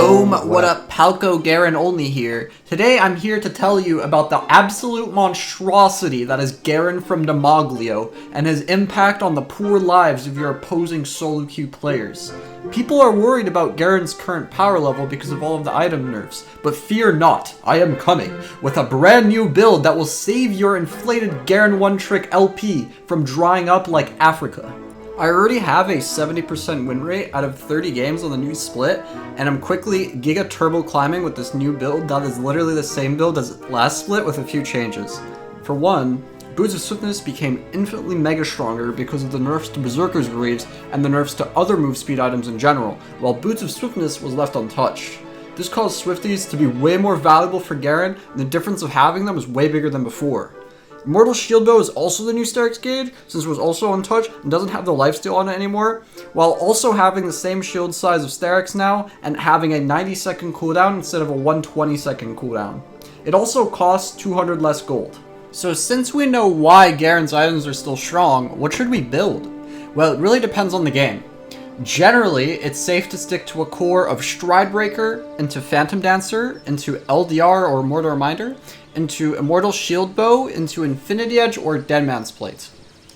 Boom, what up, Palco, Garen only here. Today I'm here to tell you about the absolute monstrosity that is Garen from Demoglio and his impact on the poor lives of your opposing solo queue players. People are worried about Garen's current power level because of all of the item nerfs, but fear not, I am coming with a brand new build that will save your inflated Garen one-trick LP from drying up like Africa. I already have a 70% win rate out of 30 games on the new split, and I'm quickly Giga Turbo climbing with this new build that is literally the same build as last split with a few changes. For one, Boots of Swiftness became infinitely mega stronger because of the nerfs to Berserker's Greaves and the nerfs to other move speed items in general, while Boots of Swiftness was left untouched. This caused Swifties to be way more valuable for Garen, and the difference of having them was way bigger than before. Immortal Shield Bow is also the new Starix gauge, since it was also untouched and doesn't have the lifesteal on it anymore, while also having the same shield size of Starix now and having a 90-second cooldown instead of a 120-second cooldown. It also costs 200 less gold. So since we know why Garen's items are still strong, what should we build? Well, it really depends on the game. Generally, it's safe to stick to a core of Stridebreaker, into Phantom Dancer, into LDR or Mortal Reminder, into Immortal Shield Bow, into Infinity Edge or Deadman's Plate.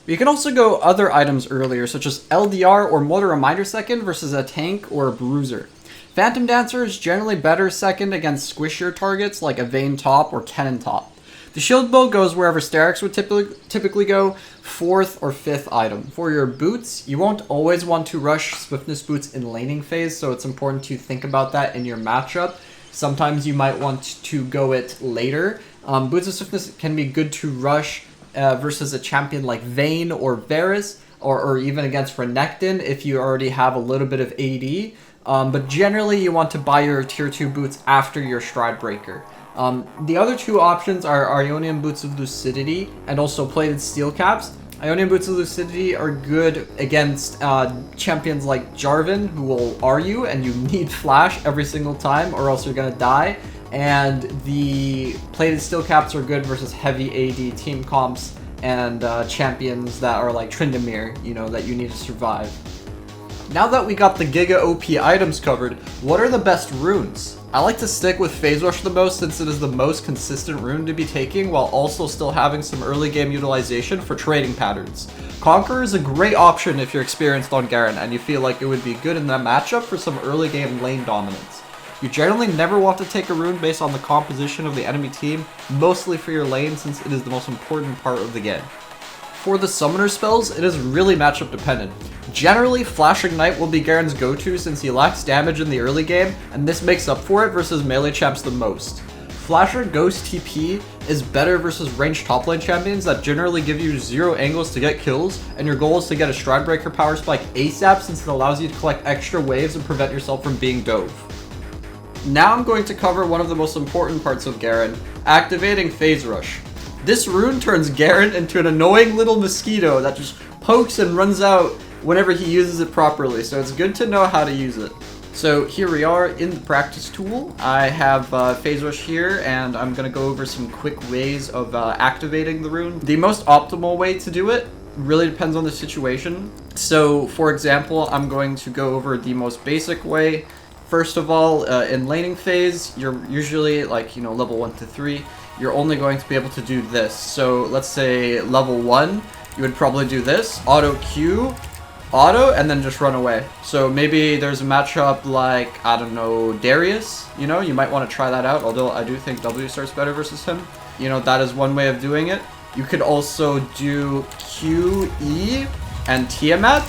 You can also go other items earlier, such as LDR or Mortal Reminder second versus a tank or a bruiser. Phantom Dancer is generally better second against squishier targets like a Vayne top or Cannon top. The Shield Bow goes wherever Starix would typically go, 4th or 5th item. For your boots, you won't always want to rush Swiftness boots in laning phase, so it's important to think about that in your matchup. Sometimes you might want to go it later. Boots of Swiftness can be good to rush versus a champion like Vayne or Varus, or even against Renekton if you already have a little bit of AD. But generally you want to buy your tier 2 boots after your Stridebreaker. The other two options are Ionian Boots of Lucidity and also Plated Steel Caps. Ionian Boots of Lucidity are good against champions like Jarvan, who will R you, and you need flash every single time or else you're gonna die. And the Plated Steel Caps are good versus heavy AD team comps and champions that are like Tryndamere, you know, that you need to survive. Now that we got the Giga OP items covered, what are the best runes? I like to stick with Phase Rush the most since it is the most consistent rune to be taking while also still having some early game utilization for trading patterns. Conqueror is a great option if you're experienced on Garen and you feel like it would be good in that matchup for some early game lane dominance. You generally never want to take a rune based on the composition of the enemy team, mostly for your lane since it is the most important part of the game. For the summoner spells, it is really matchup dependent. Generally, Flash Ignite will be Garen's go-to since he lacks damage in the early game, and this makes up for it versus melee champs the most. Flasher Ghost TP is better versus ranged top lane champions that generally give you 0 angles to get kills, and your goal is to get a Stridebreaker power spike ASAP since it allows you to collect extra waves and prevent yourself from being dove. Now I'm going to cover one of the most important parts of Garen, activating Phase Rush. This rune turns Garen into an annoying little mosquito that just pokes and runs out whenever he uses it properly, so it's good to know how to use it. So here we are in the practice tool. I have Phase Rush here, and I'm going to go over some quick ways of activating the rune. The most optimal way to do it really depends on the situation. So for example, I'm going to go over the most basic way. First of all, in laning phase, you're usually like, level 1 to 3. You're only going to be able to do this. So let's say level 1, you would probably do this, auto Q, auto, and then just run away. So maybe there's a matchup like, I don't know, Darius, you might want to try that out, although I do think W starts better versus him. That is one way of doing it. You could also do Q, E, and Tiamat.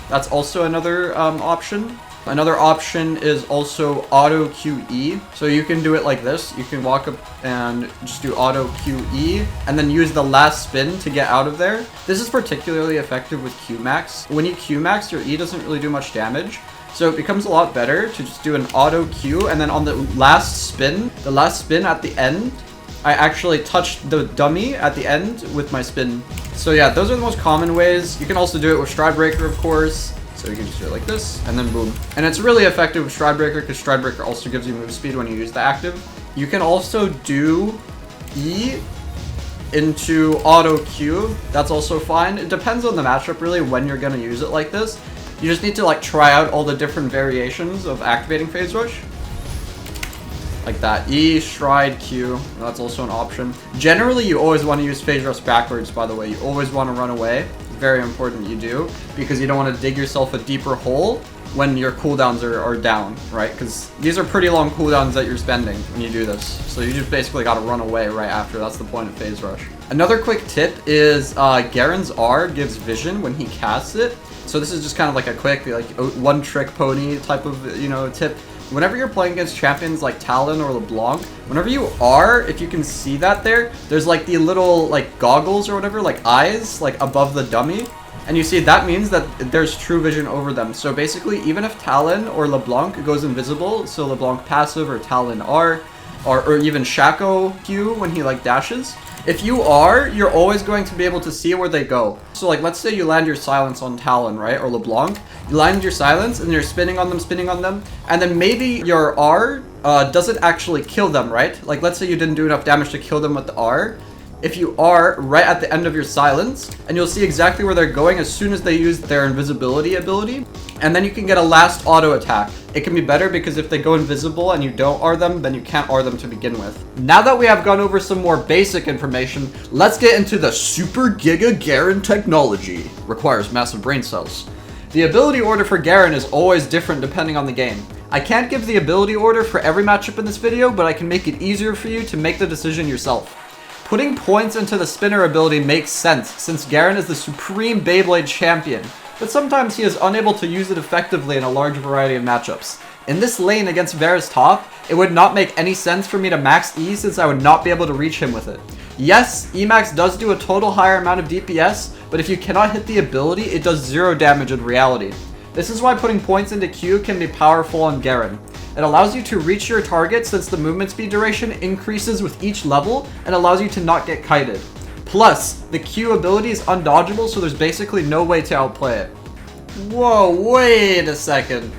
That's also another option. Another option is also auto QE. So you can do it like this. You can walk up and just do auto QE and then use the last spin to get out of there. This is particularly effective with Qmax. When you Qmax, your E doesn't really do much damage. So it becomes a lot better to just do an auto Q, and then on the last spin at the end, I actually touched the dummy at the end with my spin. So yeah, those are the most common ways. You can also do it with Stridebreaker, of course. So you can just do it like this, and then boom. And it's really effective with Stridebreaker because Stridebreaker also gives you move speed when you use the active. You can also do E into auto Q. That's also fine. It depends on the matchup really when you're going to use it like this. You just need to try out all the different variations of activating Phase Rush. like that. E, stride, Q, that's also an option. Generally, you always want to use phase rush backwards, by the way. You always want to run away. Very important you do, because you don't want to dig yourself a deeper hole when your cooldowns are down, right? Because these are pretty long cooldowns that you're spending when you do this. So you just basically got to run away right after. That's the point of phase rush. Another quick tip is Garen's R gives vision when he casts it. So this is just kind of like a quick, like one trick pony type of, you know, tip. Whenever you're playing against champions like Talon or LeBlanc, whenever you are, if you can see that there's like the little like goggles or whatever, like eyes, like above the dummy. And you see, that means that there's true vision over them. So basically, even if Talon or LeBlanc goes invisible, so LeBlanc passive or Talon R, or even Shaco Q when he like dashes, if you are, you're always going to be able to see where they go. So like, let's say you land your silence on Talon, right, or LeBlanc. You land your silence and you're spinning on them, and then maybe your R doesn't actually kill them, right? Like, let's say you didn't do enough damage to kill them with the R. If you are right at the end of your silence, and you'll see exactly where they're going as soon as they use their invisibility ability, and then you can get a last auto attack. It can be better because if they go invisible and you don't R them, then you can't R them to begin with. Now that we have gone over some more basic information, let's get into the Super Giga Garen technology. Requires massive brain cells. The ability order for Garen is always different depending on the game. I can't give the ability order for every matchup in this video, but I can make it easier for you to make the decision yourself. Putting points into the spinner ability makes sense, since Garen is the supreme Beyblade champion, but sometimes he is unable to use it effectively in a large variety of matchups. In this lane against Vera's top, it would not make any sense for me to max E since I would not be able to reach him with it. Yes, Emax does do a total higher amount of DPS, but if you cannot hit the ability, it does 0 damage in reality. This is why putting points into Q can be powerful on Garen. It allows you to reach your target since the movement speed duration increases with each level and allows you to not get kited. Plus, the Q ability is undodgeable, so there's basically no way to outplay it. Whoa, wait a second.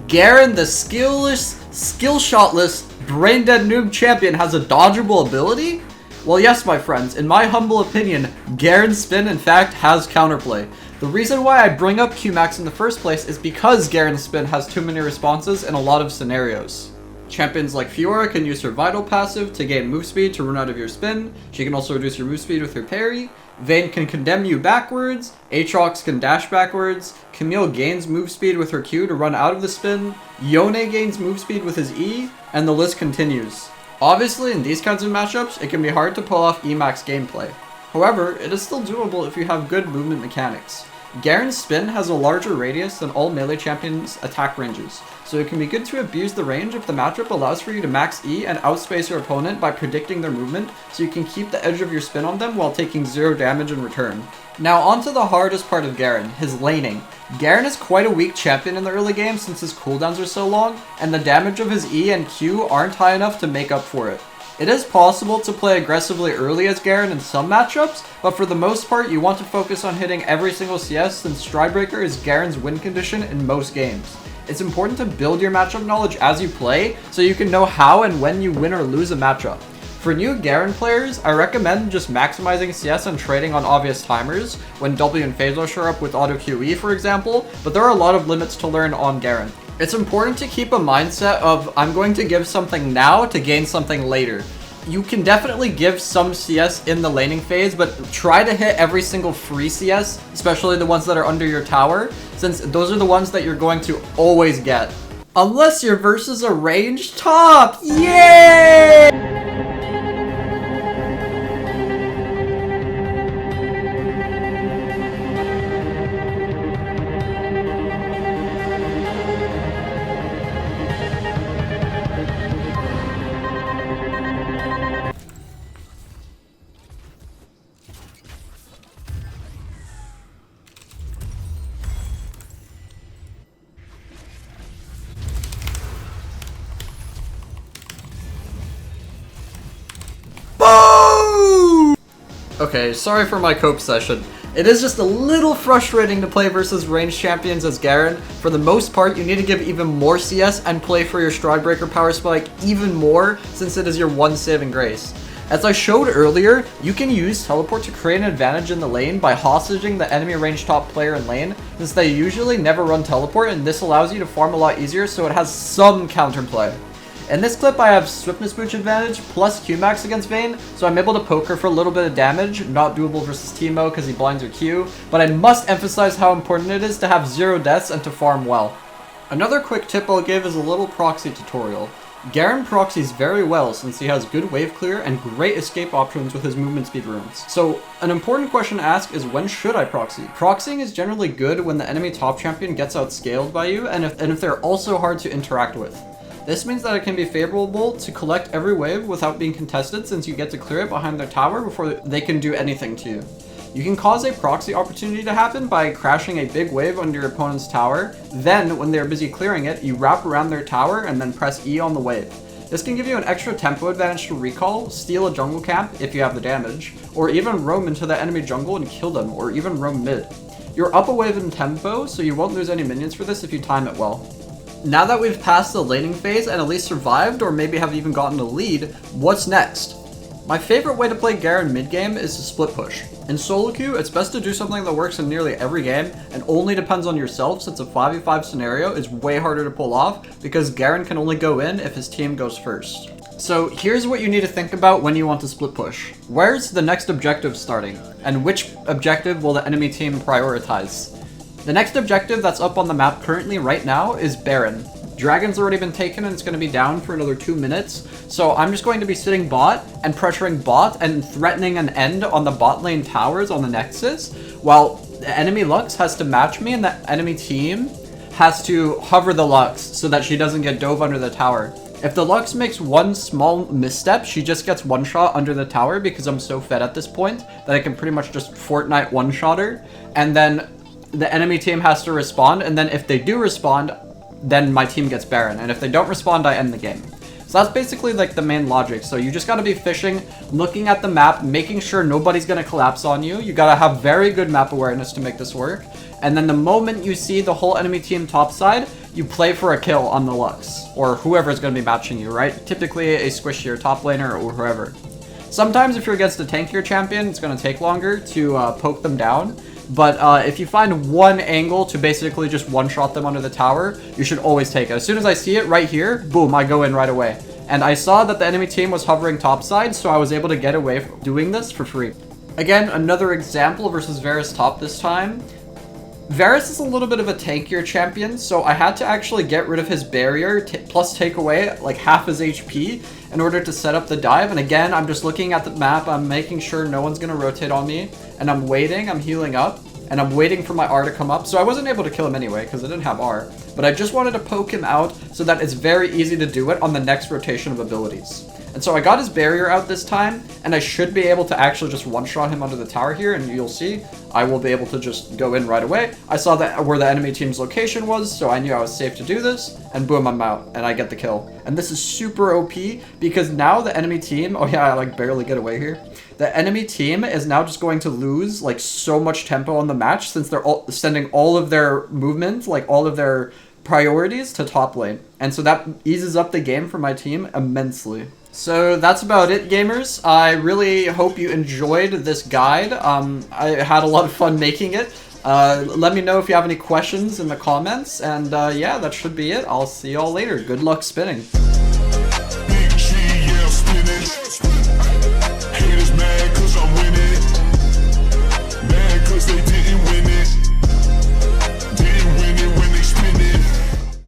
Garen, the skillless, skill-shotless, brain-dead noob champion, has a dodgeable ability? Well, yes, my friends. In my humble opinion, Garen's spin, in fact, has counterplay. The reason why I bring up Qmax in the first place is because Garen's spin has too many responses in a lot of scenarios. Champions like Fiora can use her Vital passive to gain move speed to run out of your spin. She can also reduce your move speed with her parry. Vayne can condemn you backwards. Aatrox can dash backwards. Camille gains move speed with her Q to run out of the spin. Yone gains move speed with his E, and the list continues. Obviously, in these kinds of matchups, it can be hard to pull off Emax gameplay. However, it is still doable if you have good movement mechanics. Garen's spin has a larger radius than all melee champions' attack ranges, so it can be good to abuse the range if the matchup allows for you to max E and outspace your opponent by predicting their movement, so you can keep the edge of your spin on them while taking 0 damage in return. Now onto the hardest part of Garen, his laning. Garen is quite a weak champion in the early game since his cooldowns are so long, and the damage of his E and Q aren't high enough to make up for it. It is possible to play aggressively early as Garen in some matchups, but for the most part you want to focus on hitting every single CS since Stridebreaker is Garen's win condition in most games. It's important to build your matchup knowledge as you play, so you can know how and when you win or lose a matchup. For new Garen players, I recommend just maximizing CS and trading on obvious timers, when W and phase rush are up with auto QE for example, but there are a lot of limits to learn on Garen. It's important to keep a mindset of, I'm going to give something now to gain something later. You can definitely give some CS in the laning phase, but try to hit every single free CS, especially the ones that are under your tower, since those are the ones that you're going to always get. Unless you're versus a ranged top! Yay! Okay, sorry for my cope session. It is just a little frustrating to play versus ranged champions as Garen. For the most part, you need to give even more CS and play for your Stridebreaker power spike even more since it is your one saving grace. As I showed earlier, you can use teleport to create an advantage in the lane by hostaging the enemy ranged top player in lane, since they usually never run teleport, and this allows you to farm a lot easier so it has some counterplay. In this clip, I have Swiftness Booch advantage plus Q-Max against Vayne, so I'm able to poke her for a little bit of damage, not doable versus Teemo because he blinds her Q, but I must emphasize how important it is to have 0 deaths and to farm well. Another quick tip I'll give is a little proxy tutorial. Garen proxies very well since he has good wave clear and great escape options with his movement speed runes. So an important question to ask is, when should I proxy? Proxying is generally good when the enemy top champion gets outscaled by you and if they're also hard to interact with. This means that it can be favorable to collect every wave without being contested since you get to clear it behind their tower before they can do anything to you. You can cause a proxy opportunity to happen by crashing a big wave under your opponent's tower, then when they're busy clearing it, you wrap around their tower and then press E on the wave. This can give you an extra tempo advantage to recall, steal a jungle camp if you have the damage, or even roam into the enemy jungle and kill them, or even roam mid. You're up a wave in tempo, so you won't lose any minions for this if you time it well. Now that we've passed the laning phase and at least survived, or maybe have even gotten a lead, what's next? My favorite way to play Garen mid-game is to split push. In solo queue, it's best to do something that works in nearly every game and only depends on yourself since a 5v5 scenario is way harder to pull off because Garen can only go in if his team goes first. So here's what you need to think about when you want to split push. Where's the next objective starting? And which objective will the enemy team prioritize? The next objective that's up on the map currently right now is Baron. Dragon's already been taken and it's going to be down for another 2 minutes, so I'm just going to be sitting bot and pressuring bot and threatening an end on the bot lane towers on the Nexus, while the enemy Lux has to match me and the enemy team has to hover the Lux so that she doesn't get dove under the tower. If the Lux makes one small misstep, she just gets one shot under the tower because I'm so fed at this point that I can pretty much just Fortnite one-shot her, and then the enemy team has to respond, and then if they do respond, then my team gets Baron, and if they don't respond, I end the game. So that's basically like the main logic. So you just gotta be fishing, looking at the map, making sure nobody's gonna collapse on you. You gotta have very good map awareness to make this work. And then the moment you see the whole enemy team topside, you play for a kill on the Lux, or whoever's gonna be matching you, right? Typically a squishier top laner or whoever. Sometimes if you're against a tankier champion, it's gonna take longer to poke them down. But if you find one angle to basically just one-shot them under the tower, you should always take it. As soon as I see it right here, boom, I go in right away. And I saw that the enemy team was hovering topside, so I was able to get away from doing this for free. Again, another example versus Varus top this time. Varus is a little bit of a tankier champion, so I had to actually get rid of his barrier, plus take away like half his HP in order to set up the dive. And again, I'm just looking at the map, I'm making sure no one's gonna rotate on me, and I'm waiting, I'm healing up, and I'm waiting for my R to come up. So I wasn't able to kill him anyway, because I didn't have R, but I just wanted to poke him out so that it's very easy to do it on the next rotation of abilities. And so I got his barrier out this time, and I should be able to actually just one-shot him under the tower here, and you'll see I will be able to just go in right away. I saw that where the enemy team's location was, so I knew I was safe to do this, and boom, I'm out, and I get the kill. And this is super OP, because now the enemy team, oh yeah, I like barely get away here. The enemy team is now just going to lose like so much tempo on the match since they're all sending all of their movement, like all of their priorities to top lane. And so that eases up the game for my team immensely. So that's about it, gamers. I really hope you enjoyed this guide. I had a lot of fun making it. Let me know if you have any questions in the comments, and yeah, that should be it. I'll see y'all later. Good luck spinning.